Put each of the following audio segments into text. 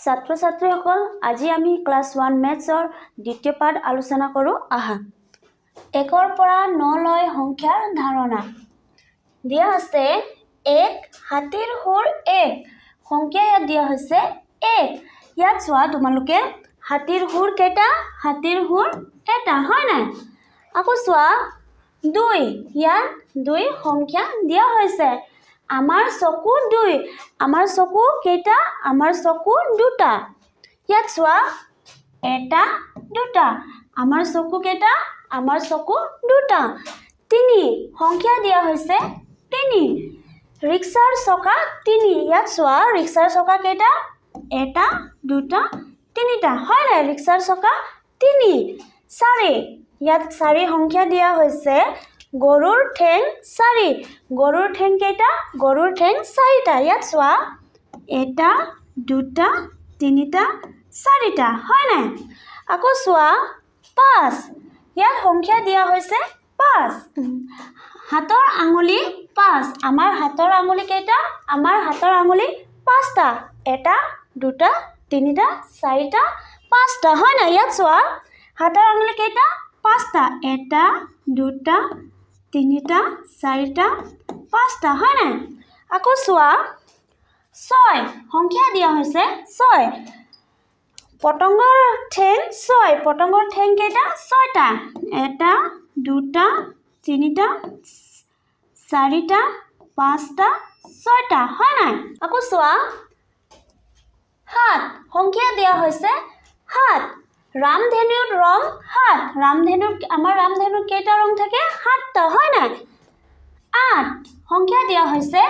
ছাত্ৰ ছাত্ৰীসকল আজি আমি ক্লাছ 1 মেথছৰ দ্বিতীয় পাঠ আলোচনা কৰোঁ আহা 1 পৰা 9 লৈ সংখ্যাৰ ধাৰণা দিয়া আছে 1 হাতীৰ হুৰ 1 সংখ্যা ইয়াত দিয়া হৈছে 1 ইয়াত চোৱা তোমালোকে হাতীৰ হুৰ কেইটা হাতীৰ হুৰ এটা হয় নাই আকৌ চোৱা 2 ইয়াত 2 সংখ্যা দিয়া হৈছে আমাৰ চকু 2 আমাৰ চকু কেইটা আমাৰ চকু দুটা ইয়াত চোৱা এটা দুটা আমাৰ চকু কেইটা আমাৰ চকু দুটা 3 সংখ্যা দিয়া হৈছে 3 ৰিক্সাৰ চকা 3 ইয়াত চোৱা ৰিক্সাৰ চকা কেইটা এটা দুটা তিনিটা হয় না ৰিক্সাৰ চকা 3 4 ইয়াত 4 সংখ্যা দিয়া হৈছে গৰুৰ ঠেং 4 গৰুৰ ঠেং কেইটা গৰুৰ ঠেং 4টা ইয়াত চোৱা এটা দুটা তিনিটা 4টা হয় না আকৌ চোৱা 5 ইয়াত সংখ্যা দিয়া হৈছে 5 হাতৰ আঙুলি 5 আমাৰ হাতৰ আঙুলি কেইটা আমাৰ হাতৰ আঙুলি 5টা এটা দুটা তিনিটা 4টা 5টা হয় না ইয়াত চোৱা হাতৰ আঙুলি কেইটা 5টা এটা দুটা তিনিটা 4টা 5টা হয় না আকৌ চোৱা 6 সংখ্যা দিয়া হৈছে 6 পতংগৰ ঠেং 6 পতংগৰ ঠেং কেইটা 6টা এটা দুটা তিনিটা 4টা 5টা 6টা হয় না আকৌ চোৱা 7 সংখ্যা দিয়া হৈছে 7 ৰামধেনুৰ ৰং 7 ৰামধেনুৰ আমাৰ ৰামধেনুৰ কেইটা ৰং থাকে 7টা হয় না 8 সংখ্যা দিয়া হৈছে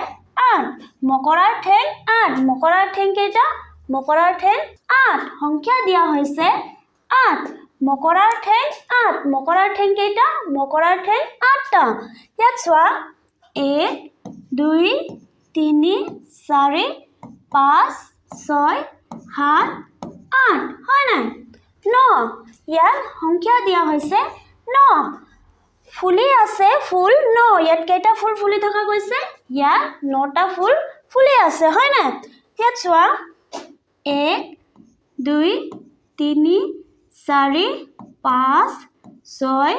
8 মকৰাৰ ঠেং 8 মকৰাৰ ঠেং কেইটা মকৰাৰ ঠেং 8 সংখ্যা দিয়া হৈছে 8 মকৰাৰ ঠেং 8 মকৰাৰ ঠেং কেইটা মকৰাৰ ঠেং 8টা ইয়াত চোৱা 1 2 3 4 5 6 7 8 হয় না 9 ইয়াত সংখ্যা দিয়া হৈছে 9 ফুলি আছে ফুল 9 ইয়াত কেইটা ফুল ফুলি থকা গৈছে ইয়াত 9টা ফুল ফুলি আছে হয় না ইয়াত চোৱা 1 2 3 4 5 6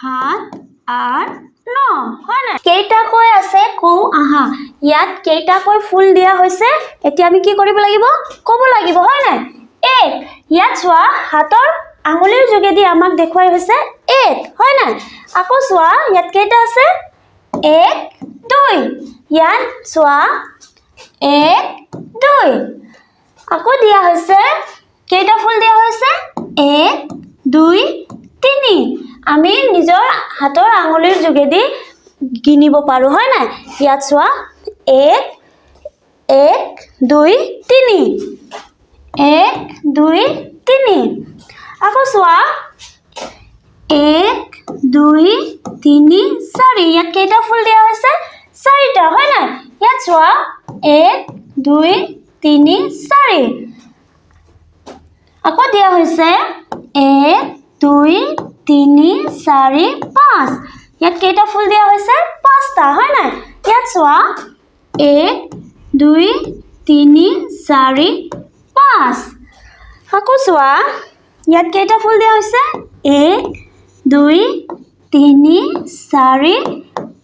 7 8 9 হয় না কেইটাকৈ আছে কও আহা ইয়াত কেইটাকৈ ফুল দিয়া হৈছে এতিয়া আমি কি কৰিব লাগিব ক'ব লাগিব হয় না 1 ইয়াত চোৱা হাতৰ আঙুলিৰ যোগেদি আমাক দেখুৱাই হৈছে 1 হয় না আকৌ চোৱা ইয়াত কেইটা আছে 1 2 ইয়াত চোৱা 1 2 আকৌ দিয়া হৈছে কেইটা ফুল দিয়া হৈছে 1 2 3 আমি নিজৰ হাতৰ আঙুলিৰ যোগেদি গিনিব পাৰো হয় না ইয়াত চোৱা 1 1 2 3 1 2 3 আকৌ চোৱা 1 2 3 4 ইয়াত কেইটা ফুল দিয়া হৈছে 4টা হয় না ইয়াত চোৱা 1 2 3 4 আকৌ দিয়া হৈছে 1 2 3 4 5 ইয়াত কেইটা ফুল দিয়া হৈছে 5টা হয় না ইয়াত চোৱা 1 2 3 4 5 আকৌ চোৱা ইয়াত কেইটা ফুল দিয়া হৈছে 1 2 3 4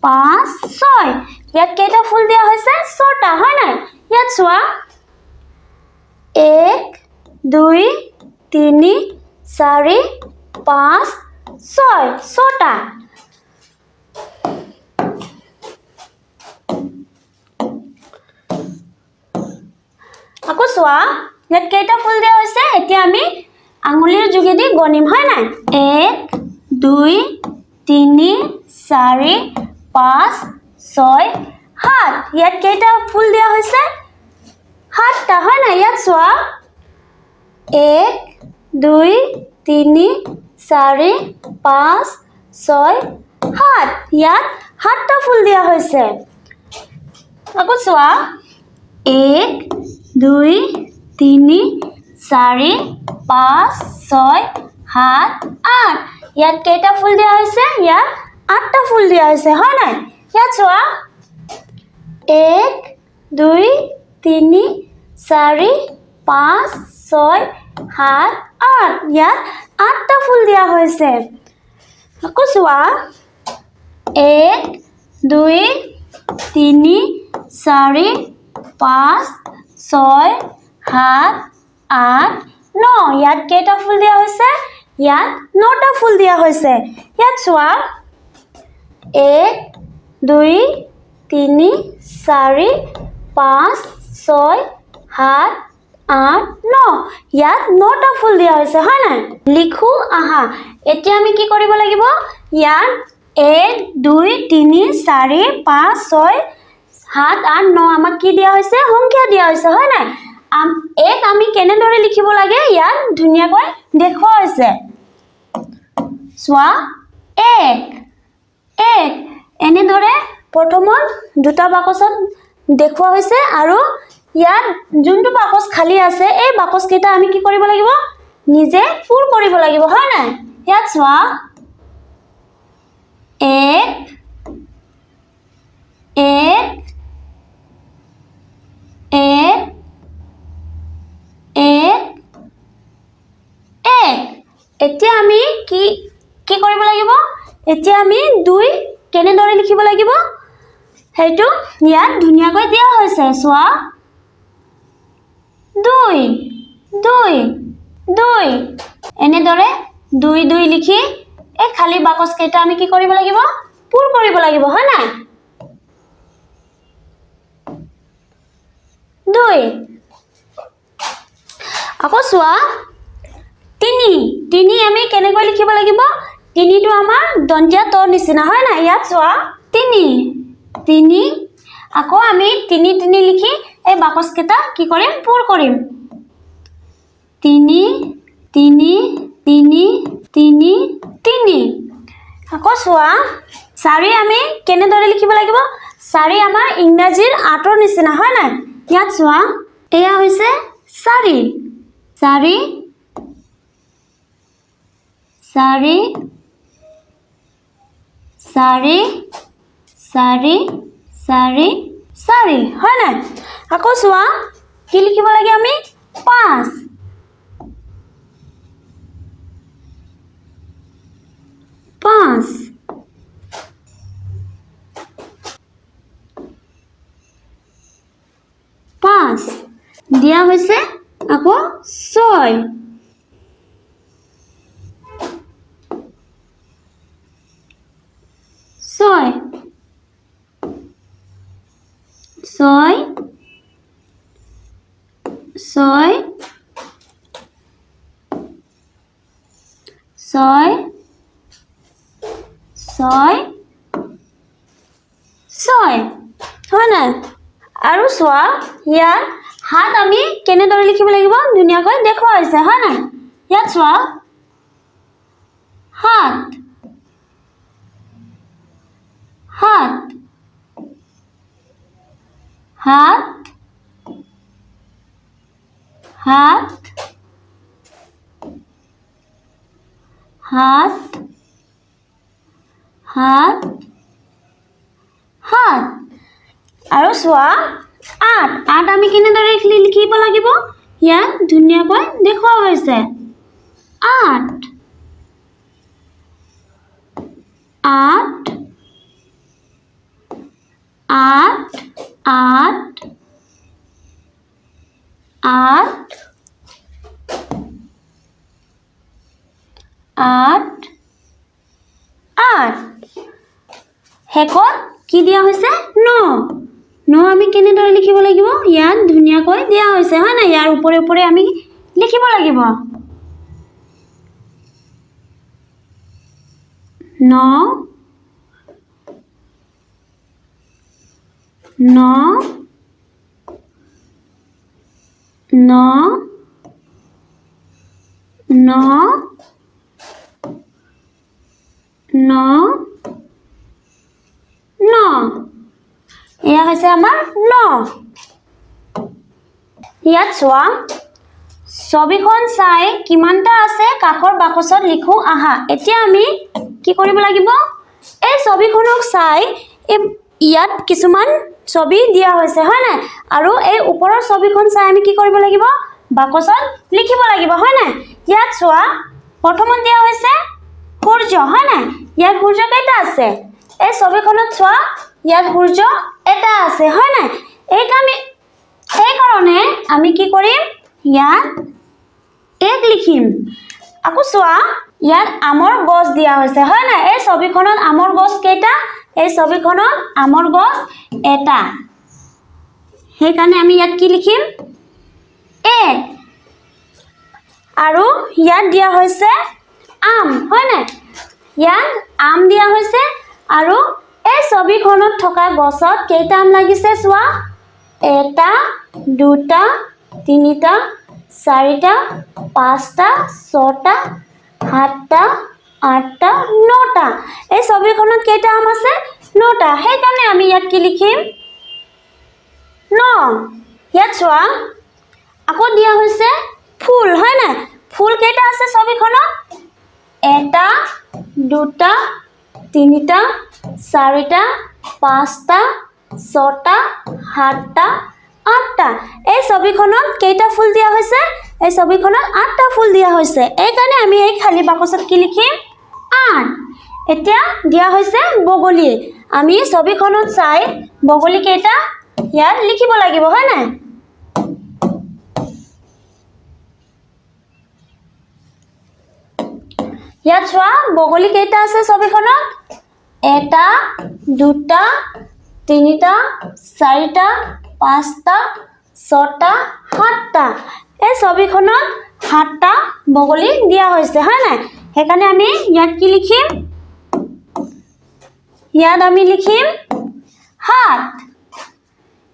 5 6 ইয়াত কেইটা ফুল দিয়া হৈছে 6টা হয় না ইয়াত চোৱা 1 2 3 4 5 6 6টা আকৌ চোৱা ইয়াত কেইটা ফুল দিয়া হৈছে এতিয়া আমি আঙুলিৰ যোগেদি গণিম হয় না 1 2 3 4 5 6 7 ইয়াত কেইটা ফুল দিয়া হৈছে 7টা হয় না ইয়াত চোৱা 1 2 3 4 5 6 7 ইয়াত 7টা ফুল দিয়া হৈছে আকৌ চোৱা 1 2 3 4 5 6 7 8 ইয়াত কেইটা ফুল দিয়া হৈছে ইয়াত 8টা ফুল দিয়া হৈছে হয় না ইয়াত চোৱা 1 2 3 4 5 6 7 8 ইয়াত 8টা ফুল দিয়া হৈছে আকৌ চোৱা 1 2 3 4 5 6 7 8 9 ইয়াত কেইটা ফুল দিয়া হৈছে ইয়াত 9টা ফুল দিয়া হৈছে ইয়াত চোৱা 1 2 3 4 5 6 7 8 9 ইয়াত 9টা ফুল দিয়া হৈছে হয় নাই লিখো আহা এতিয়া আমি কি কৰিব লাগিব ইয়াত 1 2 3 4 5 6 7 8 9 আমাক কি দিয়া হৈছে সংখ্যা দিয়া হৈছে হয় নাই এক আমি কেনেদৰে লিখিব লাগে ইয়াত ধুনিয়াকৈ দেখুৱা হৈছে চোৱা 1 এনেদৰে প্ৰথমত দুটা বাকচত দেখুৱা হৈছে আৰু ইয়াত যোনটো বাকচ খালি আছে এই বাকচ কেইটা আমি কি কৰিব লাগিব নিজে পূৰ কৰিব লাগিব হয় নাই ইয়াত চোৱা 1 এতিয়া আমি কি কৰিব লাগিব এতিয়া আমি 2 কেনেদৰে লিখিব লাগিব হেতু ইয়াত ধুনিয়াকৈ দিয়া হৈছে চোৱা 2 এনেদৰে 2 লিখি এই খালি বাকচ কেইটা আমি কি কৰিব লাগিব পূৰ কৰিব লাগিব হয় নাই 2 আকৌ চোৱা 3 আমি কেনেকৈ লিখিব লাগিব 3 টো আমাৰ দন্তীয়া তৰ নিচিনা হয় নাই ইয়াত চোৱা 3 আকৌ আমি 3 লিখি এই বাকচ কেইটা কি কৰিম পূৰ কৰিম 3 আকৌ চোৱা 4 আমি কেনেদৰে লিখিব লাগিব 4 আমাৰ ইংৰাজীৰ 8ৰ নিচিনা হয় নাই ইয়াত চোৱা এয়া হৈছে 4 হয় নাই আকৌ চোৱা কি লিখিব লাগে আমি 5 দিয়া হৈছে আকৌ 6 হয় নাই আৰু চোৱা ইয়াত হাত আমি কেনেদৰে লিখিব লাগিব ধুনিয়াকৈ দেখুৱা হৈছে হয় নাই ইয়াত চোৱা হাত আৰু চোৱা 8 আমি কেনেদৰে লিখিব লাগিব ইয়াত ধুনিয়াকৈ দেখুৱা হৈছে 8 হেকত কি দিয়া হৈছে 9 আমি কেনেদৰে লিখিব লাগিব ইয়াত ধুনিয়াকৈ দিয়া হৈছে হয় না ইয়াৰ উপৰে আমি লিখিব লাগিব 9 এয়া হৈছে আমাৰ 9 ইয়াত চোৱা ছবিখন চাই কিমানটা আছে কাষৰ বাকচত লিখো আহা এতিয়া আমি কি কৰিব লাগিব এই ছবিখনক চাই ইয়াত কিছুমান ছবি দিয়া হৈছে হয় না আৰু এই ওপৰৰ ছবিখন চাই আমি কি কৰিব লাগিব বাকচত লিখিব লাগিব হয় নাই ইয়াত চোৱা প্ৰথমত দিয়া হৈছে সূৰ্য হয় নাই ইয়াত সূৰ্য কেইটা আছে এই ছবিখনত চোৱা ইয়াত সূৰ্য এটা আছে হয় নাই এই কাৰণে আমি কি কৰিম ইয়াত এক লিখিম আকৌ চোৱা ইয়াত আমৰ গছ দিয়া হৈছে হয় নাই এই ছবিখনত আমৰ গছ কেইটা এই ছবিখনত আমৰ গছ এটা সেই কাৰণে আমি ইয়াত কি লিখিম এক আৰু ইয়াত দিয়া হৈছে আম হয় নাই ইয়াত আম দিয়া হৈছে আৰু এই ছবিখনত থকা গছত কেইটা আম লাগিছে চোৱা এটা দুটা তিনিটা চাৰিটা পাঁচটা ছটা সাতটা আঠটা নটা এই ছবিখনত কেইটা আম আছে নটা সেই কাৰণে আমি ইয়াত কি লিখিম ন ইয়াত চোৱা আকৌ দিয়া হৈছে ফুল হয় নাই ফুল কেইটা আছে ছবিখনত এটা দুটা তিনিটা চাৰিটা পাঁচটা ছটা সাতটা আঠটা এই ছবিখনত কেইটা ফুল দিয়া হৈছে এই ছবিখনত আঠটা ফুল দিয়া হৈছে এই কাৰণে আমি এই খালি বাকচত কি লিখিম আঠ এতিয়া দিয়া হৈছে বগলী আমি ছবিখনত চাই বগলী কেইটা ইয়াত লিখিব লাগিব হয় নাই ইয়াত চোৱা বগলী কেইটা আছে ছবিখনত এটা দুটা তিনিটা চাৰিটা পাঁচটা ছটা সাতটা এই ছবিখনত সাতটা বগলী দিয়া হৈছে হয় নাই সেইকাৰণে আমি ইয়াত কি লিখিম ইয়াত আমি লিখিম সাত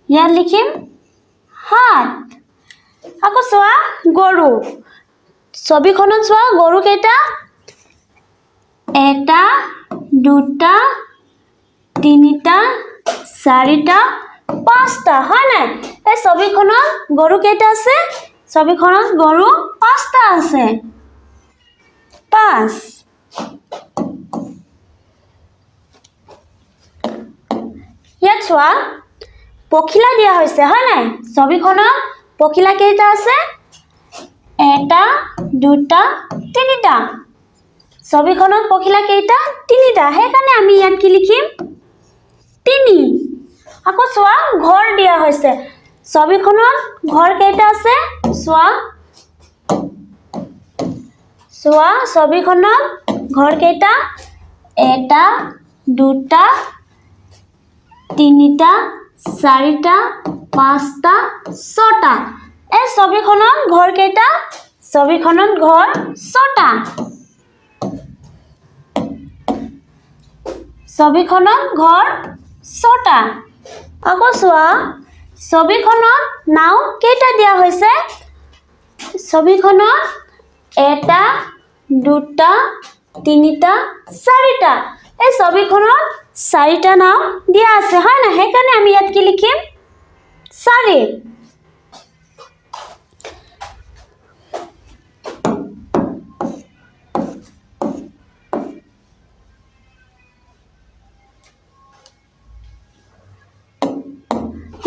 ইয়াত লিখিম সাত আকৌ চোৱা গৰু ছবিখনত চোৱা গৰু কেইটা এটা দুটা তিনিটা চাৰিটা পাঁচটা হয় নাই এই ছবিখনত গৰু কেইটা আছে ছবিখনত গৰু পাঁচটা আছে পাঁচ ইয়াত চোৱা পখিলা দিয়া হৈছে হয় নাই ছবিখনত পখিলা কেইটা আছে এটা দুটা তিনিটা ছবিখনত পখিলা কেইটা তিনিটা সেইকাৰণে আমি ইয়াত কি লিখিম তিনি আকৌ চোৱা ঘৰ দিয়া হৈছে ছবিখনত ঘৰ কেইটা আছে চোৱা ছবিখনত ঘৰ কেইটা এটা দুটা তিনিটা চাৰিটা পাঁচটা ছটা এই ছবিখনত ঘৰ কেইটা ছবিখনত ঘৰ ছটা ছবিখনত ঘৰ ছটা আকৌ চোৱা ছবিখনত নাও কেইটা দিয়া হৈছে ছবিখনত এটা দুটা তিনিটা চাৰিটা এই ছবিখনত চাৰিটা নাও দিয়া আছে হয় না সেইকাৰণে আমি ইয়াত কি লিখিম চাৰি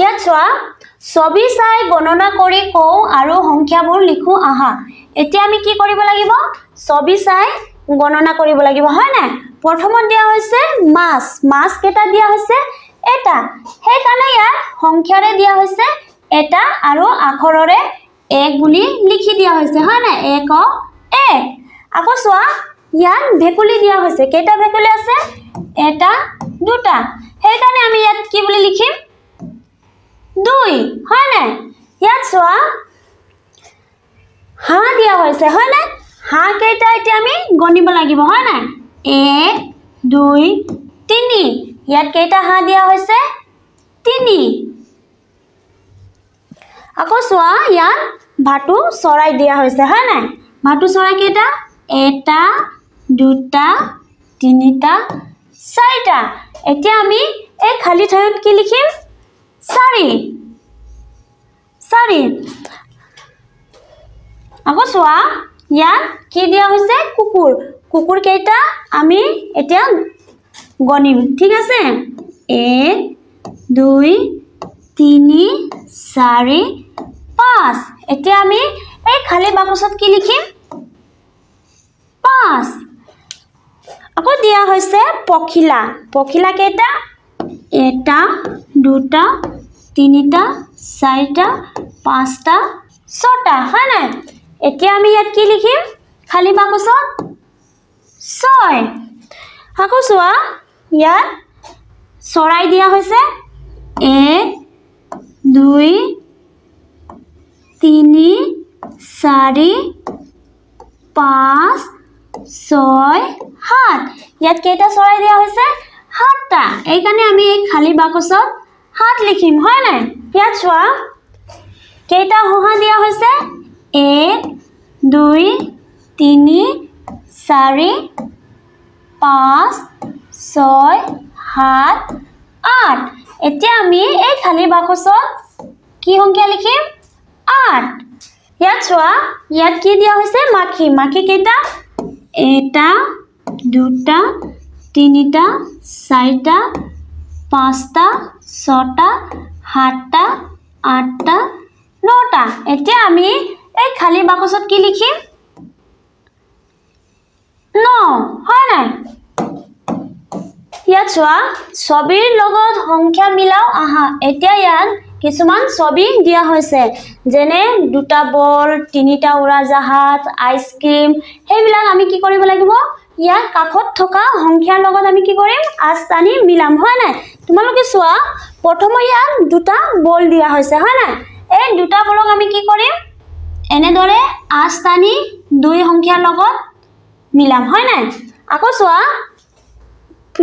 ইয়াত চোৱা ছবি চাই গণনা কৰি কওঁ আৰু সংখ্যাবোৰ লিখো আহা এতিয়া আমি কি কৰিব লাগিব ছবি চাই গণনা কৰিব লাগিব হয় না প্ৰথমত দিয়া হৈছে মাছ কেটা দিয়া হৈছে এটা সেইকাৰণে ইয়াত সংখ্যাৰে দিয়া হৈছে এটা আৰু আখৰৰে এক বুলি লিখি দিয়া হৈছে হয় না এক আকৌ চোৱা ইয়াত ভেকুলী দিয়া হৈছে কেটা ভেকুলী আছে এটা দুটা সেইকাৰণে আমি ইয়াত কি বুলি লিখিম দুই হয় না ইয়াত চোৱা হাঁহ দিয়া হৈছে হয় না হাঁহ কেইটা এতিয়া আমি গণিব লাগিব হয় না এক দুই তিনি ইয়াত কেইটা হাঁহ দিয়া হৈছে তিনি আকৌ চোৱা ইয়াত ভাটু চৰাই দিয়া হৈছে হয় না ভাটু চৰাই কেইটা এটা দুটা তিনিটা চাৰিটা এতিয়া আমি এই খালি ঠাইত কি লিখিম চাৰি আকৌ চোৱা ইয়াত কি দিয়া হৈছে কুকুৰ কেইটা আমি এতিয়া গণিম ঠিক আছে এক দুই তিনি চাৰি 5 এতিয়া আমি এই খালি বাকচত কি লিখিম 5 আকৌ দিয়া হৈছে পখিলা পখিলা কেইটা এটা দুটা তিনিটা চাৰিটা পাঁচটা ছটা হয় নাই এতিয়া আমি ইয়াত কি লিখিম খালি বাকচত 6 আকৌ চোৱা ইয়াত চৰাই দিয়া হৈছে 1 2 3 4 5 6 7 ইয়াত কেইটা চৰাই দিয়া হৈছে 7টা এইকাৰণে আমি এই খালি বাকচত 7 লিখিম হয় নাই ইয়াত চোৱা কেইটা হহা দিয়া হৈছে 1 2 3 4 5 6 7 8 এতিয়া আমি এই খালি বাকচত কি সংখ্যা লিখিম 8 ইয়াত চোৱা ইয়াত কি দিয়া হৈছে মাখি মাখি কেইটা এটা দুটা তিনিটা চাৰিটা পাঁচটা ছটা সাতটা আঠটা নটা এতিয়া আমি এই খালি বাকচত কি লিখিম 9 হয় নাই ইয়াত চোৱা ছবিৰ লগত সংখ্যা মিলাও আহা এতিয়া ইয়াত কিছুমান ছবি দিয়া হৈছে যেনে দুটা বল তিনিটা উৰাজাহাজ আইসক্ৰীম হেবিলাক আমি কি কৰিব লাগিব ইয়াৰ কাষত থকা সংখ্যাৰ লগত আমি কি কৰিম আস্তানি মিলাম হয় নাই তোমালোকে চোৱা প্ৰথম ইয়াত দুটা বল দিয়া হৈছে হয় নাই এই দুটা বলক আমি কি কৰিম এনেদৰে আস্তানি দুই সংখ্যাৰ লগত মিলাম হয় নাই আকৌ চোৱা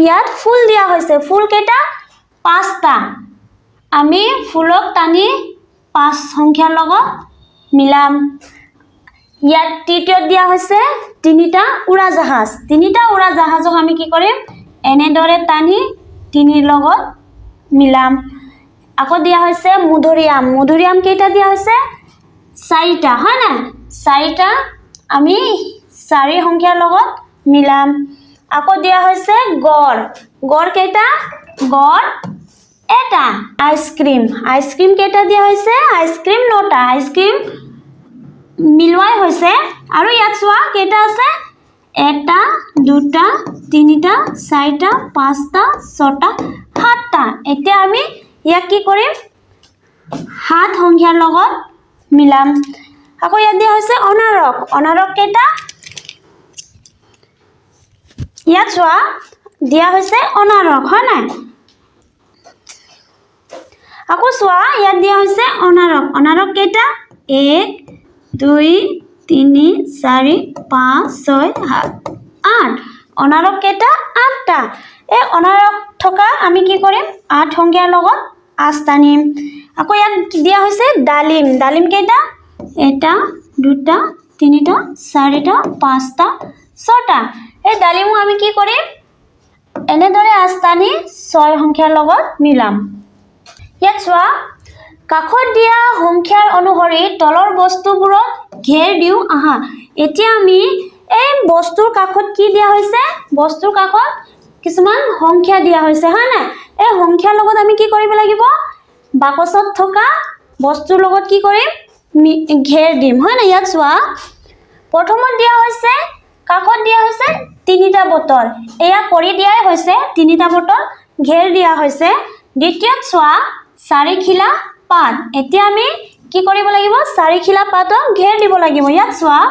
ইয়াত ফুল দিয়া হৈছে ফুল কেইটা 5টা আমি ফুলক টানি 5 সংখ্যাৰ লগত মিলাম ইয়াত তৃতীয়ত দিয়া হৈছে তিনিটা উৰাজাহাজক আমি কি কৰিম এনেদৰে টানি 3 লগত মিলাম আকৌ দিয়া হৈছে মধুৰিআম কেইটা দিয়া হৈছে 4টা হয় না 4টা আমি 4 সংখ্যাৰ লগত মিলাম আকৌ দিয়া হৈছে গড় কেইটা গড় এটা আইসক্ৰীম কেইটা দিয়া হৈছে আইসক্ৰীম 9টা আইসক্ৰীম মিলুৱাই হৈছে আৰু ইয়াত চোৱা কেইটা আছে এটা দুটা তিনিটা চাৰিটা পাঁচটা ছটা সাতটা এতিয়া আমি ইয়াক কি কৰিম 7 সংখ্যাৰ লগত মিলাম আকৌ ইয়াত দিয়া হৈছে অনাৰক কেইটা ইয়াত চোৱা দিয়া হৈছে অনাৰক হয় নাই আকৌ চোৱা ইয়াত দিয়া হৈছে অনাৰক কেইটা 1 2 3 4 5 6 7 8 অনাৰক কেইটা 8টা এই অনাৰক থকা আমি কি কৰিম 8 সংখ্যাৰ লগত আস্তানিম আকৌ ইয়াত দিয়া হৈছে ডালিম কেইটা এটা দুটা তিনিটা চাৰিটা পাঁচটা ছটা এই ডালিমো আমি কি কৰিম এনেদৰে আস্তানি 6 সংখ্যাৰ লগত মিলাম ইয়াত চোৱা কাষত দিয়া সংখ্যাৰ অনুসৰি তলৰ বস্তুবোৰত ঘেৰ দিও আহা এতিয়া আমি এই বস্তুৰ কাষত কি দিয়া হৈছে বস্তুৰ কাষত কিছুমান সংখ্যা দিয়া হৈছে হয় না এই সংখ্যাৰ লগত আমি কি কৰিব লাগিব বাকচত থকা বস্তুৰ লগত কি কৰিম ঘেৰ দিম হয় না ইয়াত চোৱা প্ৰথমত দিয়া হৈছে কাষত দিয়া হৈছে 3টা বটল এয়া কৰি দিয়াই হৈছে 3টা বটল ঘেৰ দিয়া হৈছে দ্বিতীয়ত চোৱা 4 খিলা পাত এতিয়া আমি কি কৰিব লাগিব 4 খিলা পাতক ঘেৰ দিব লাগিব ইয়াত চোৱা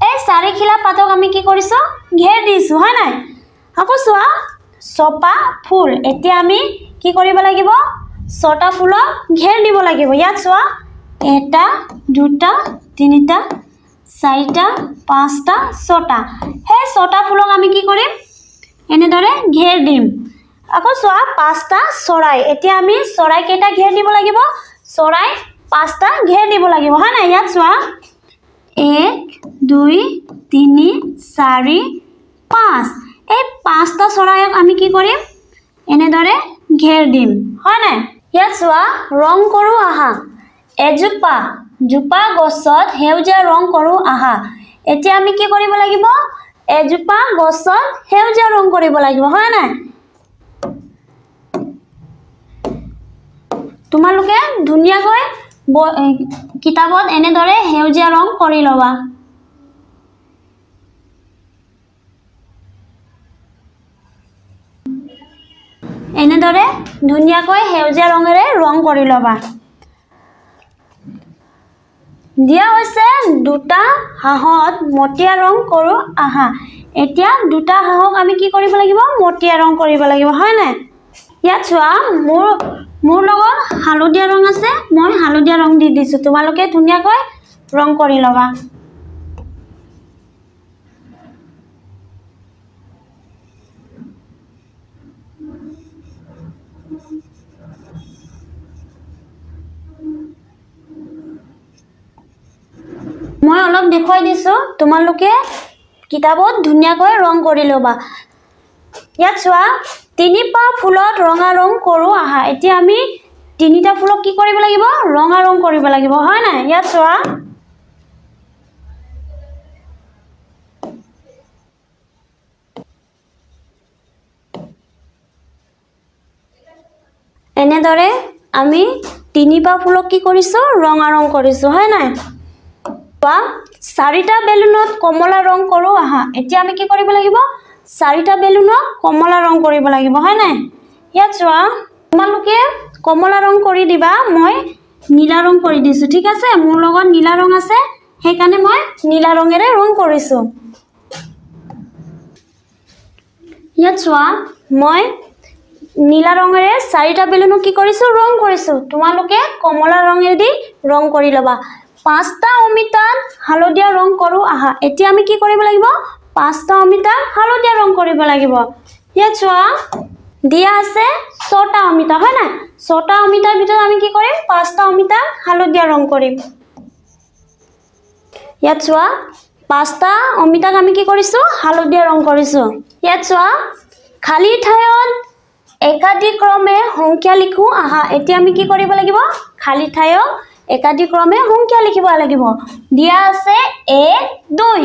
এই 4 খিলা পাতক আমি কি কৰিছো ঘেৰ দিছো হয় নাই আকৌ চোৱা ছপা ফুল এতিয়া আমি কি কৰিব লাগিব 6টা ফুলক ঘেৰ দিব লাগিব ইয়াত চোৱা এটা দুটা তিনিটা চাৰিটা পাঁচটা ছটা সেই 6টা ফুলক আমি কি কৰিম এনেদৰে ঘেৰ দিম আকৌ চোৱা 5টা চৰাই এতিয়া আমি চৰাই কেইটা ঘেৰ দিব লাগিব চৰাই 5টা ঘেৰ দিব লাগিব হয় না ইয়াত চোৱা 1 2 3 4 5 এই 5টা চৰাইক আমি কি কৰিম এনেদৰে ঘেৰ দিম হয় না ইয়াত চোৱা ৰং কৰো আহা এজোপা গছত হেউজীয়া ৰং কৰো আহা এতিয়া আমি কি কৰিব লাগিব এজোপা গছত হেউজীয়া ৰং কৰিব লাগিব হয় না তোমালোকে ধুনীয়াকৈ কিতাপত এনেদৰে সেউজীয়া ৰং কৰি ল'বা। এনেদৰে ধুনীয়াকৈ সেউজীয়া ৰঙেৰে ৰং কৰি ল'বা। দিয়া হৈছে দুটা হাঁহত মটীয়া ৰং কৰোঁ আহা। এতিয়া দুটা হাঁহক আমি কি কৰিব লাগিব? মটীয়া ৰং কৰিব লাগিব, হয় নাই? ইয়াত চোৱা মোৰ লগত হালধীয়া ৰং আছে, মই হালধীয়া ৰং দি দিছোঁ। তোমালোকে ধুনীয়াকৈ ৰং কৰি ল'বা। মই অলপ দেখুৱাই দিছোঁ, তোমালোকে কিতাপত ধুনীয়াকৈ ৰং কৰি ল'বা। ইয়াত চোৱা 3 পাহ ফুলত ৰঙা ৰং কৰোঁ আহা। এতিয়া আমি 3টা ফুলক কি কৰিব লাগিব? ৰঙা ৰং কৰিব লাগিব, হয় নাই? ইয়াত চোৱা এনেদৰে আমি 3 পাহ ফুলক কি কৰিছোঁ? ৰঙা ৰং কৰিছোঁ, হয় নাই? 4টা বেলুনত কমলা ৰং কৰোঁ আহা। এতিয়া আমি কি কৰিব লাগিব? 4টা বেলুনক কমলা ৰং কৰিব লাগিব, হয় নাই? ইয়াত চোৱা তোমালোকে কমলা ৰং কৰি দিবা, মই নীলা ৰং কৰি দিছোঁ, ঠিক আছে? মোৰ লগত নীলা ৰং আছে, সেইকাৰণে মই নীলা ৰঙেৰে ৰং কৰিছোঁ। ইয়াত চোৱা মই নীলা ৰঙেৰে 4টা বেলুনক কি কৰিছোঁ? ৰং কৰিছোঁ। তোমালোকে কমলা ৰঙেদি ৰং কৰি ল'বা। 5টা অমিতাত হালধীয়া ৰং কৰোঁ আহা। এতিয়া আমি কি কৰিব লাগিব? 5টা অমিতাত হালধীয়া ৰং কৰিব লাগিব। ইয়াত চোৱা দিয়া আছে 6টা অমিতা, হয় নাই? 6টা অমিতাৰ ভিতৰত আমি কি কৰিম? 5টা অমিতাত হালধীয়া ৰং কৰিম। ইয়াত চোৱা 5টা অমিতাক আমি কি কৰিছোঁ? হালধীয়া ৰং কৰিছোঁ। ইয়াত চোৱা খালী ঠাইত একাদিক্ৰমে সংখ্যা লিখোঁ আহা। এতিয়া আমি কি কৰিব লাগিব? খালী ঠাইত একাদিক্ৰমে সংখ্যা লিখিব লাগিব। দিয়া আছে 1 2।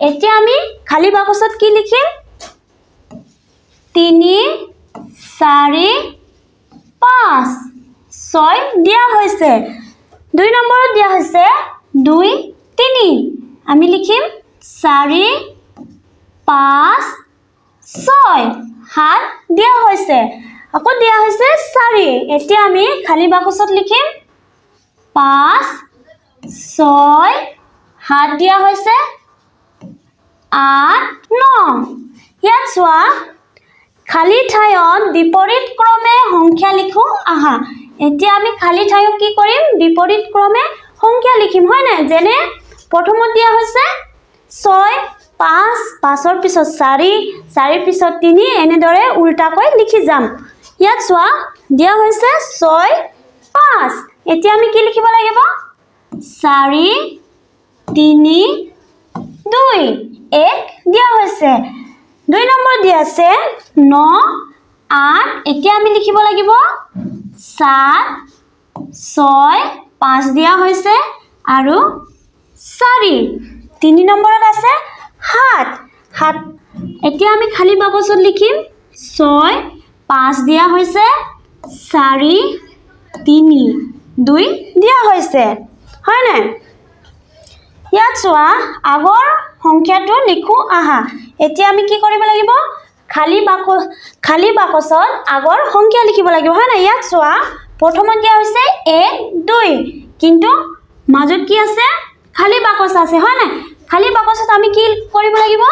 এতিয়া আমি খালী বাকচত কি লিখিম? 3 4 5 6 দিয়া হৈছে। 2 নম্বৰত দিয়া হৈছে 2 3। আমি লিখিম 4 5 6 7 দিয়া হৈছে। আকৌ দিয়া হৈছে 4। এতিয়া আমি খালী বাকচত লিখিম 5 6 7 দিয়া হৈছে 8 9। ইয়াত চোৱা খালী ঠাইত বিপৰীত ক্ৰমে সংখ্যা লিখোঁ আহা। এতিয়া আমি খালী ঠাইত কি কৰিম? বিপৰীত ক্ৰমে সংখ্যা লিখিম, হয় নাই? যেনে প্ৰথমত দিয়া হৈছে 6 5 5ৰ পিছত 4 4ৰ পিছত 3, এনেদৰে উল্টাকৈ লিখি যাম। ইয়াত চোৱা দিয়া হৈছে 6 5। এতিয়া আমি কি লিখিব লাগিব? 4 3 2 1 দিয়া হৈছে। 2 নম্বৰ দিয়া আছে 9 8। এতিয়া আমি লিখিব লাগিব 7 6 5 দিয়া হৈছে আৰু 4। 3 নম্বৰত আছে 7 7। এতিয়া আমি খালী বাকচত লিখিম 6 5 দিয়া হৈছে 4 3 2 দিয়া হৈছে, হয় নাই? ইয়াত চোৱা আগৰ সংখ্যাটো লিখোঁ আহা। এতিয়া আমি কি কৰিব লাগিব? খালী বাকচত আগৰ সংখ্যা লিখিব লাগিব, হয় নাই? ইয়াত চোৱা প্ৰথমত দিয়া হৈছে 1 2, কিন্তু মাজত কি আছে? খালী বাকচ আছে, হয় নাই? খালী বাকচত আমি কি কৰিব লাগিব?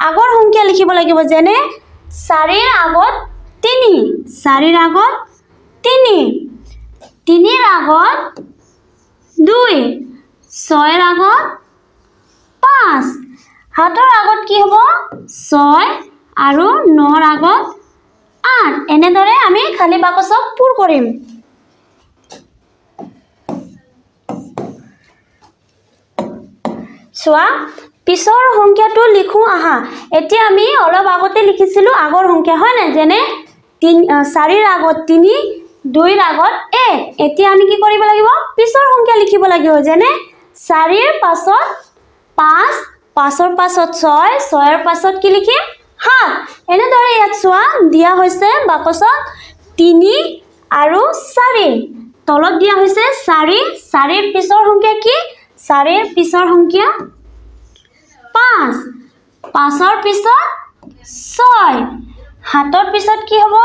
আগৰ সংখ্যা লিখিব লাগিব। যেনে 4ৰ আগত 3 4ৰ আগত 3 3ৰ আগত 2 6ৰ আগত 5 7ৰ আগত কি হ'ব? 6 আৰু 9ৰ আগত 8। এনেদৰে আমি খালী বাকচক পূৰ কৰিম। চোৱা পিছৰ সংখ্যাটো লিখোঁ আহা। এতিয়া আমি অলপ আগতে লিখিছিলোঁ আগৰ সংখ্যা, হয় নাই? যেনে 4ৰ আগত 3 2ৰ আগত 1। এতিয়া আমি কি কৰিব লাগিব? পিছৰ সংখ্যা লিখিব লাগিব। যেনে 4ৰ পাছত 5 5ৰ পাছত 6 6ৰ পাছত কি লিখিম? 7। এনেদৰে ইয়াত চোৱা দিয়া হৈছে বাকচত 3 আৰু 4। তলত দিয়া হৈছে 4 4ৰ পিছৰ সংখ্যা কি 4ৰ পিছৰ সংখ্যা 5 5ৰ পিছত 6 7ৰ পিছত কি হ'ব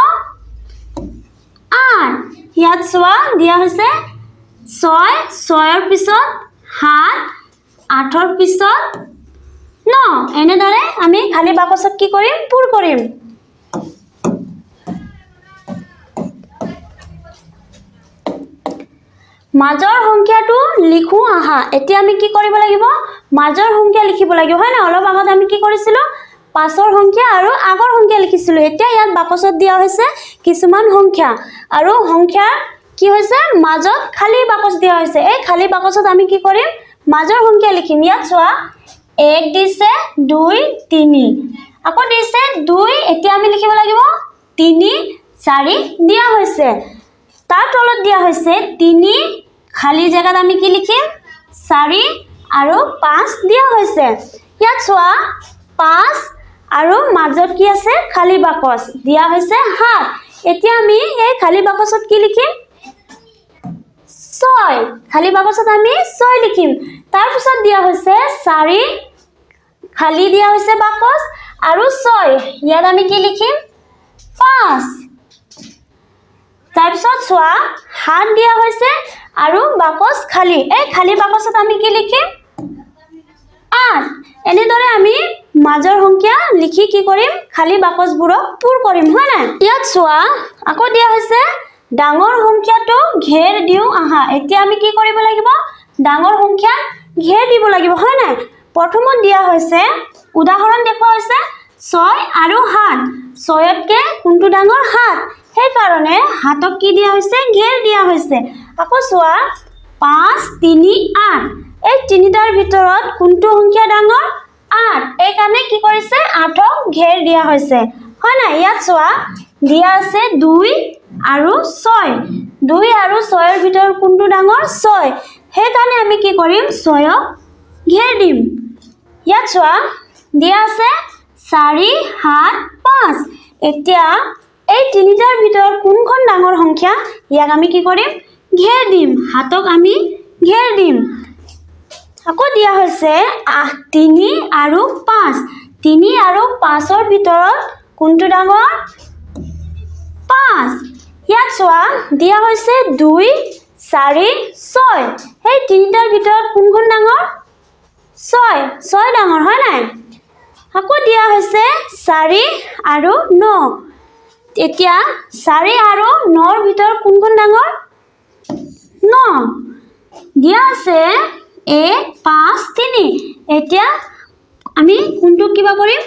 8 ইয়াত চোৱা দিয়া হৈছে 6 6ৰ পিছত 7 8ৰ পিছত 9 এনেদৰে আমি খালি বাকচত কি কৰিম পূৰ কৰিম মাজৰ সংখ্যাটো লিখো আহা এতিয়া আমি কি কৰিব লাগিব মাজৰ সংখ্যা লিখিব লাগিব হয় না অলপ আগত আমি কি কৰিছিলো পাছৰ সংখ্যা আৰু আগৰ সংখ্যা লিখিছিলো এতিয়া ইয়াত বাকচত দিয়া হৈছে কিছুমান সংখ্যা আৰু সংখ্যা কি হৈছে মাজত খালি বাকচ দিয়া হৈছে এই খালি বাকচত আমি কি কৰিম মাজৰ সংখ্যা লিখিম ইয়াত চোৱা 1 দিছে 2 3 আকৌ দিছে 2 এতিয়া আমি লিখিব লাগিব 3 4 দিয়া হৈছে তাৰ তলত দিয়া হৈছে 3 খালি জায়গাত আমি কি লিখিম 4 আৰু 5 দিয়া হৈছে ইয়াত চোৱা 5 আৰু মাজত কি আছে খালি বাকচ দিয়া হৈছে 7 এতিয়া আমি এই খালি বাকচত কি লিখিম 6 খালি বাকচত আমি 6 লিখিম তাৰ পিছত দিয়া হৈছে 4 খালি দিয়া হৈছে বাকচ আৰু 6 ইয়াত আমি কি লিখিম 5 তাৰপিছত চোৱা 7 দিয়া হৈছে আৰু বাকচ খালি এই খালি বাকচত আমি কি লিখিম 8 এনেদৰে আমি মাজৰ সংখ্যা লিখি কি কৰিম খালি বাকচবোৰক পূৰ কৰিম হয় না ইয়াত চোৱা আকৌ দিয়া হৈছে ডাঙৰ সংখ্যাটো ঘেৰ দিও আহা এতিয়া আমি কি কৰিব লাগিব ডাঙৰ সংখ্যা ঘেৰ দিব লাগিব হয় না প্ৰথমত দিয়া হৈছে উদাহৰণ দেখুৱা হৈছে 6 আৰু 7 6তকে কোনটো ডাঙৰ 7 সেই কাৰণে হাতক কি দিয়া হৈছে ঘেৰ দিয়া হৈছে আকৌ চোৱা 5 3 8 এই তিনিটাৰ ভিতৰত কোনটো সংখ্যা ডাঙৰ 8 এই কাৰণে কি কৰিছে 8ক ঘেৰ দিয়া হৈছে হয় না ইয়াত চোৱা দিয়া আছে 2 আৰু 6 2 আৰু 6ৰ ভিতৰত কোনটো ডাঙৰ 6 সেই কাৰণে আমি কি কৰিম 6ক ঘেৰ দিম ইয়াত চোৱা দিয়া আছে 4 7 5 এতিয়া এই তিনিটাৰ ভিতৰত কোনখন ডাঙৰ সংখ্যা ইয়াক আমি কি কৰিম ঘেৰ দিম হাতক আমি ঘেৰ দিম আকৌ দিয়া হৈছে 3 আৰু 5 3 আৰু 5ৰ ভিতৰত কোনটো ডাঙৰ 5 ইয়াত চোৱা দিয়া হৈছে 2 4 6 এই তিনিটাৰ ভিতৰত কোনখন ডাঙৰ 6 ডাঙৰ হয় নাই আকৌ দিয়া হৈছে 4 আৰু 9 এতিয়া 4 আৰু 9ৰ ভিতৰত কোনখন ডাঙৰ 9 দিয়া আছে 1 5 3 এতিয়া আমি কোনটো কিবা কৰিম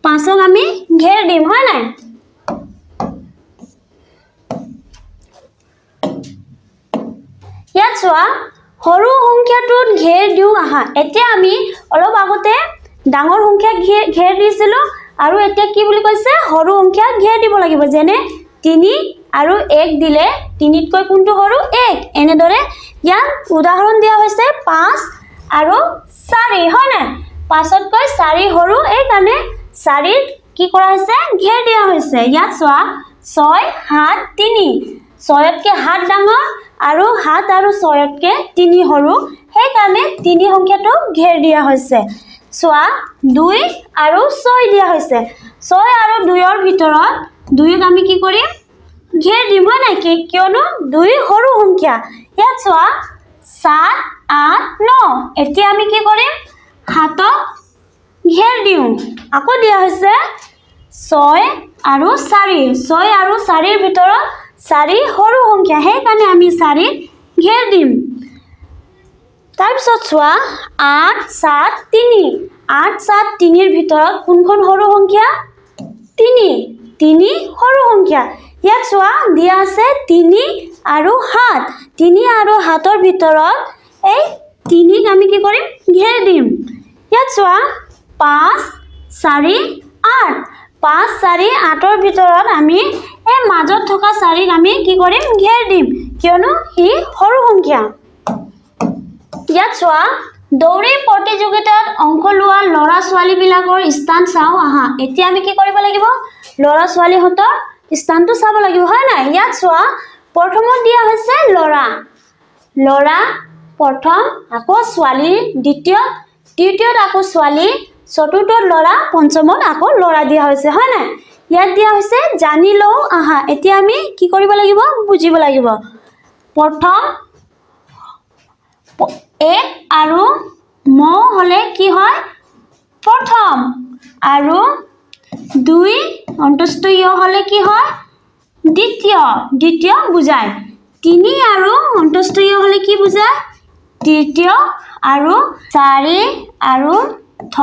5ক আমি ঘেৰ দিম হয় নাই ইয়াত চোৱা সৰু সংখ্যাটোত ঘেৰ দিও আহা এতিয়া আমি অলপ আগতে ডাঙৰ সংখ্যা ঘেৰ দিছিলো আৰু এতিয়া কি বুলি কৈছে সৰু সংখ্যা ঘেৰ দিব লাগিব যেনে 3 আৰু 1 দিলে 3তকৈ কোনটো সৰু 1 এনেদৰে ইয়াত উদাহৰণ দিয়া হৈছে 5 আৰু 4 হয় না 5তকৈ 4 সৰু এই কাৰণে 4ত কি কৰা হৈছে ঘেৰ দিয়া হৈছে ইয়াত চোৱা 6 7 3 6তকৈ 7 ডাঙৰ আৰু 7 আৰু 6তকৈ 3 সৰু সেই কাৰণে 3 সংখ্যাটো ঘেৰ দিয়া হৈছে চোৱা 2 আৰু 6 দিয়া হৈছে 6 আৰু 2ৰ ভিতৰত 2ক আমি কি কৰিম ঘেৰ দিম হয় নাই কিয়নো 2 সৰু সংখ্যা ইয়াত চোৱা 7 8 9 এতিয়া আমি কি কৰিম 7ক ঘেৰ দিওঁ আকৌ দিয়া হৈছে 6 আৰু 4 আৰু 4ৰ ভিতৰত 4 সৰু সংখ্যা সেই কাৰণে আমি 4ক ঘেৰ দিম তাৰপিছত চোৱা 8 7 3 8 7 3ৰ ভিতৰত কোনখন সৰু সংখ্যা 3 সৰু সংখ্যা ইয়াত চোৱা দিয়া আছে 3 আৰু 7 3 আৰু 7ৰ ভিতৰত এই 3ক আমি কি কৰিম ঘেৰ দিম ইয়াত চোৱা 5 4 8 5 4 8ৰ ভিতৰত আমি এই মাজত থকা 4ক আমি কি কৰিম ঘেৰ দিম কিয়নো ই সৰু সংখ্যা ইয়াত চোৱা দৌৰি প্ৰতিযোগিতাত অংশ লোৱা ল'ৰা ছোৱালীবিলাকৰ স্থান চাও আহা এতিয়া আমি কি কৰিব লাগিব ল'ৰা ছোৱালীহঁতৰ স্থানটো চাব লাগিব হয় নাই ইয়াত চোৱা প্ৰথমত দিয়া হৈছে ল'ৰা ল'ৰা প্ৰথম আকৌ ছোৱালী দ্বিতীয়ত আকৌ ছোৱালী চতুৰ্থত ল'ৰা পঞ্চমত আকৌ ল'ৰা দিয়া হৈছে হয় নাই ইয়াত দিয়া হৈছে জানি লও আহা এতিয়া আমি কি কৰিব লাগিব বুজিব লাগিব প্ৰথম এক আৰু ম হলে কি হয় প্ৰথম আৰু দুই অন্তস্থ ই হলে কি হয় দ্বিতীয় বুজায় তিনি আৰু অন্তস্থ ই হলে কি বুজায় তৃতীয় আৰু চাৰি আৰু থ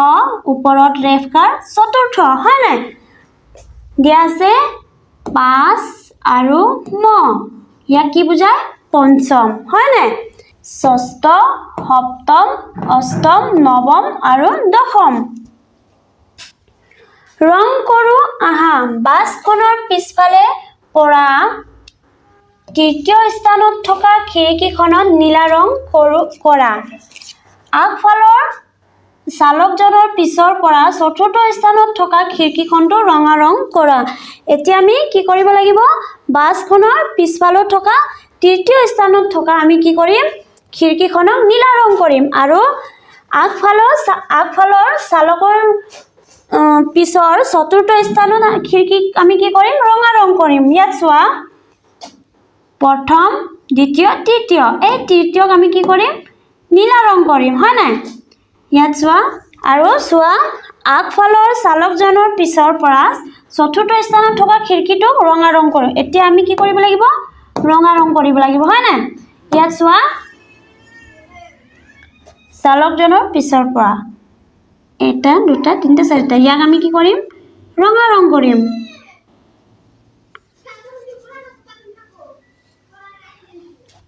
ওপৰত ৰেফকাৰ চতুৰ্থ হয় নাই দিয়া আছে পাঁচ আৰু ম ইয়াক কি বুজায় পঞ্চম হয় নাই ষষ্ঠ সপ্তম অষ্টম নৱম আৰু দশম ৰং কৰো আহা বাছখনৰ পিছফালে পৰা তৃতীয় স্থানত থকা খিৰিকীখনত নীলা ৰং কৰা আগফালৰ চালকজনৰ পিছৰ পৰা চতুৰ্থ স্থানত থকা খিৰিকীখনটো ৰঙা ৰং কৰা এতিয়া আমি কি কৰিব লাগিব বাছখনৰ পিছফালত থকা তৃতীয় স্থানত থকা আমি কি কৰিম খিৰিকীখনক নীলা ৰং কৰিম আৰু আগফালৰ চালকৰ পিছৰ চতুৰ্থ স্থানত খিৰিকীক আমি কি কৰিম ৰঙা ৰং কৰিম ইয়াত চোৱা প্ৰথম দ্বিতীয় তৃতীয় এই তৃতীয়ক আমি কি কৰিম নীলা ৰং কৰিম হয় নাই ইয়াত চোৱা আৰু চোৱা আগফালৰ চালকজনৰ পিছৰ পৰা চতুৰ্থ স্থানত থকা খিৰিকীটোক ৰঙা ৰং কৰিম এতিয়া আমি কি কৰিব লাগিব ৰঙা ৰং কৰিব লাগিব হয় নাই ইয়াত চোৱা চালকজনৰ পিছৰ পৰা এটা দুটা তিনটা চাৰিটা ইয়াক আমি কি কৰিম ৰঙা ৰং কৰিম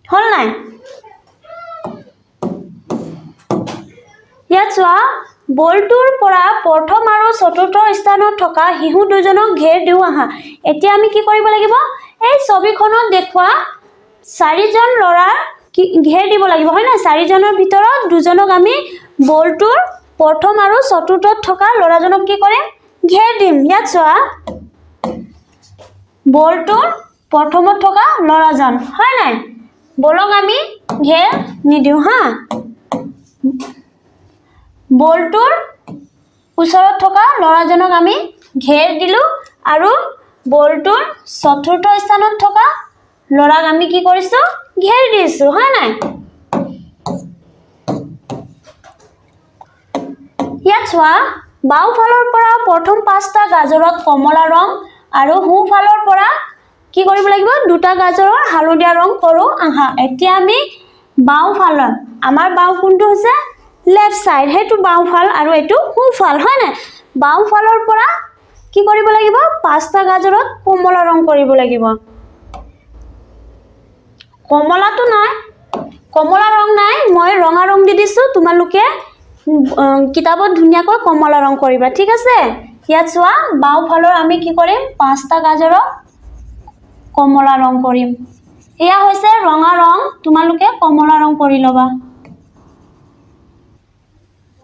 হল নাই ইয়াত চোৱা বলটোৰ পৰা প্ৰথম আৰু চতুৰ্থ স্থানত থকা শিশু দুজনক ঘেৰ দিওঁ আহা এতিয়া আমি কি কৰিব লাগিব এই ছবিখনত দেখুৱা চাৰিজন ল'ৰা ঘেৰ দিব লাগিব হয় না চাৰিজনৰ ভিতৰত দুজনক আমি বলটোৰ প্ৰথম আৰু চতুৰ্থত থকা ল'ৰাজনক কি কৰিম ঘেৰ দিম ইয়াত চোৱা বলটোৰ প্ৰথমত থকা ল'ৰাজন হয় নাই বলক আমি ঘেৰ নিদিওঁ হা বলটোৰ ওচৰত থকা ল'ৰাজনক আমি ঘেৰ দিলো আৰু বলটোৰ চতুৰ্থ স্থানত থকা ল'ৰাক আমি কি কৰিছো ঘেৰ দিছো হয় নাই ইয়াত চোৱা বাওঁফালৰ পৰা প্ৰথম পাঁচটা গাজৰত কমলা ৰং আৰু সোঁফালৰ পৰা কি কৰিব লাগিব দুটা গাজৰৰ হালধীয়া ৰং কৰো আহা এতিয়া আমি বাওঁফালৰ আমাৰ বাওঁ কোনটো হৈছে লেফট সাইড হেতু বাওঁফাল আৰু এটু সোঁফাল হয় না বাওঁফালৰ পৰা কি কৰিব লাগিব পাঁচটা গাজৰত কমলা ৰং কৰিব লাগিব কমলাটো নাই কমলা ৰং নাই মই ৰঙা ৰং দি দিছো তোমালোকে কিতাপত ধুনিয়াকৈ কমলা ৰং কৰিবা ঠিক আছে ইয়াত চোৱা বাওঁফালৰ আমি কি কৰিম পাঁচটা গাজৰত কমলা ৰং কৰিম এয়া হৈছে ৰঙা ৰং তোমালোকে কমলা ৰং কৰি লবা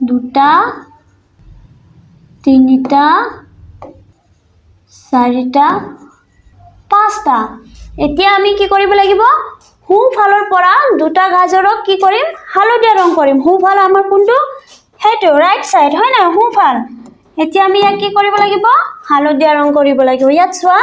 দুটা তিনিটা চাৰিটা পাঁচটা এতিয়া আমি কি কৰিব লাগিব সোঁফালৰ পৰা দুটা গাজৰক কি কৰিম হালধীয়া ৰং কৰিম সোঁফাল আমাৰ কোনটো হেতু ৰাইট সাইড হয় না সোঁফাল এতিয়া আমি ইয়াক কি কৰিব লাগিব হালধীয়া ৰং কৰিব লাগিব ইয়াত চোৱা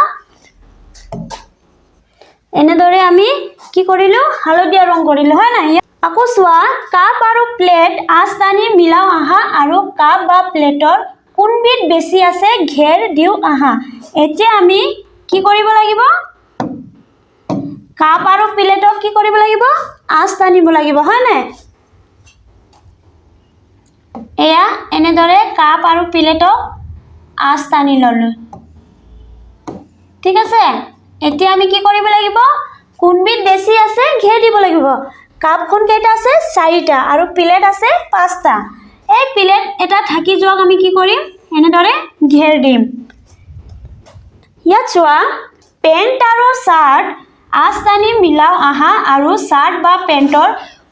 এনেদৰে আমি কি কৰিলো হালধীয়া ৰং কৰিলো হয় না আকৌ চোৱা কাপ আৰু প্লেট আস্তানি মিলাও আহা আৰু কাপ বা প্লেটৰ কোনবিধ বেছি আছে ঘেৰ দিও আহা এতিয়া আমি কি কৰিব লাগিব কাপ আৰু প্লেটক কি কৰিব লাগিব আস্তানিব লাগিব হয় না এয়া এনেদৰে কাপ আৰু প্লেটক আস্তানি ললো ঠিক আছে এতিয়া আমি কি কৰিব লাগিব কোনবিধ বেছি আছে ঘেৰ দিব লাগিব কাপখন কেইটা আছে চাৰিটা আৰু প্লেট আছে পাঁচটা এই প্লেট এটা থাকি যোৱাক আমি কি কৰিম এনেদৰে ঘেৰ দিম ইয়াত চোৱা পেন্ট আৰু শাৰ্ট আস্তানি মিলাও আহা আৰু শাৰ্ট বা পেন্টৰ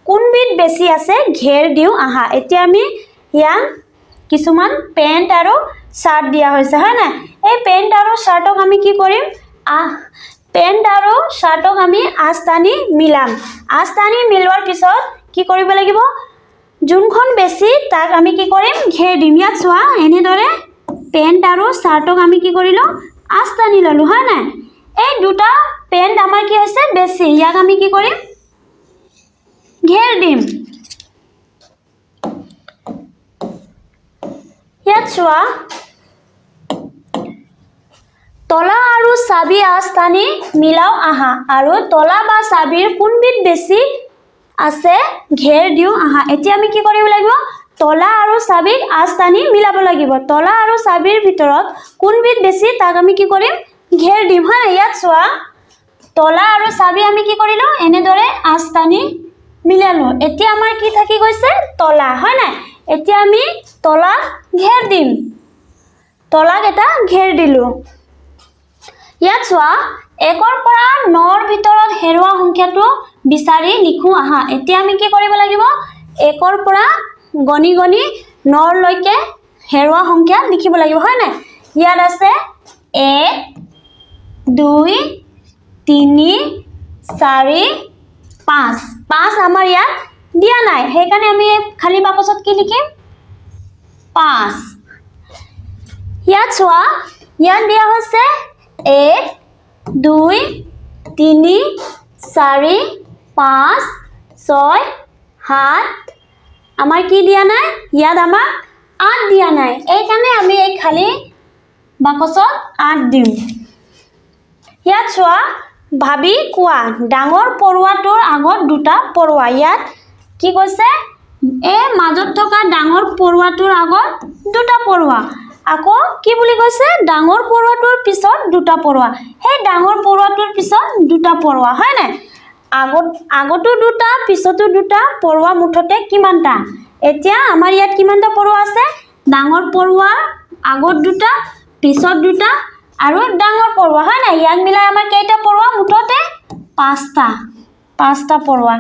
কোনবিধ বেছি আছে ঘেৰ দিও আহা এতিয়া আমি ইয়াত কিছুমান পেন্ট আৰু শাৰ্ট দিয়া হৈছে হয় না এই পেন্ট আৰু শাৰ্টক আমি কি কৰিম পেণ্ট আৰু শ্বাৰ্টক আমি আঁচটানি মিলাম আঁচটানি মিলোৱাৰ পিছত কি কৰিব লাগিব যোনখন বেছি তাক আমি কি কৰিম ঘেৰ দিম ইয়াত চোৱা এনেদৰে পেণ্ট আৰু শ্বাৰ্টক আমি কি কৰিলো আঁচটানি ললো হয় নাই এই দুটা পেণ্ট আমাৰ কি হৈছে বেছি ইয়াক আমি কি কৰিম ঘেৰ দিম ইয়াত চোৱা তলা আৰু চাবি আঁচটানি মিলাও আহা আৰু তলা বা চাবিৰ কোনবিধ বেছি আছে ঘেৰ দিও আহা এতিয়া আমি কি কৰিব লাগিব তলা আৰু চাবিক আঁচটানি মিলাব লাগিব তলা আৰু চাবিৰ ভিতৰত কোনবিধ বেছি তাক আমি কি কৰিম ঘেৰ দিম হয় ইয়াত চোৱা তলা আৰু চাবি আমি কি কৰিলো এনেদৰে আঁচটানি মিলালো এতিয়া আমাৰ কি থাকি গৈছে তলা হয় নাই এতিয়া আমি তলাক ঘেৰ দিম তলাক এটা ঘেৰ দিলো ইয়াত চোৱা 1ৰ পৰা 9ৰ ভিতৰত হেৰুৱা সংখ্যাটো বিচাৰি লিখো আহা এতিয়া আমি কি কৰিব লাগিব 1ৰ পৰা গণি গণি 9 লৈকে হেৰুৱা সংখ্যা লিখিব লাগিব হয় নাই ইয়াত আছে 1 2 3 4 5 5 আমাৰ ইয়াত দিয়া নাই সেইকাৰণে আমি খালি বাকচত কি লিখিম 5 ইয়াত চোৱা ইয়াত দিয়া হৈছে 1 2 3 4 5 6 7 আমাৰ কি দিয়া নাই ইয়াত আমাক 8 দিয়া নাই এইকাৰণে আমি এই খালি বাকচত 8 দিম ইয়াত চোৱা ভাবি কোৱা ডাঙৰ পৰুৱাটোৰ আগত দুটা পৰুৱা ইয়াত কি কৈছে এই মাজত থকা ডাঙৰ পৰুৱাটোৰ আগত দুটা পৰুৱা আকৌ কি বুলি কৈছে ডাঙৰ পৰুৱাটোৰ পিছত দুটা পৰুৱা সেই ডাঙৰ পৰুৱাটোৰ পিছত দুটা পৰুৱা হয় নাই আগতো দুটা পিছতো দুটা পৰুৱা মুঠতে কিমানটা এতিয়া আমাৰ ইয়াত কিমানটা পৰুৱা আছে ডাঙৰ পৰুৱা আগত দুটা পিছত দুটা আৰু ডাঙৰ পৰুৱা হয় নাই ইয়াক মিলাই আমাৰ কেইটা পৰুৱা মুঠতে পাঁচটা পৰুৱা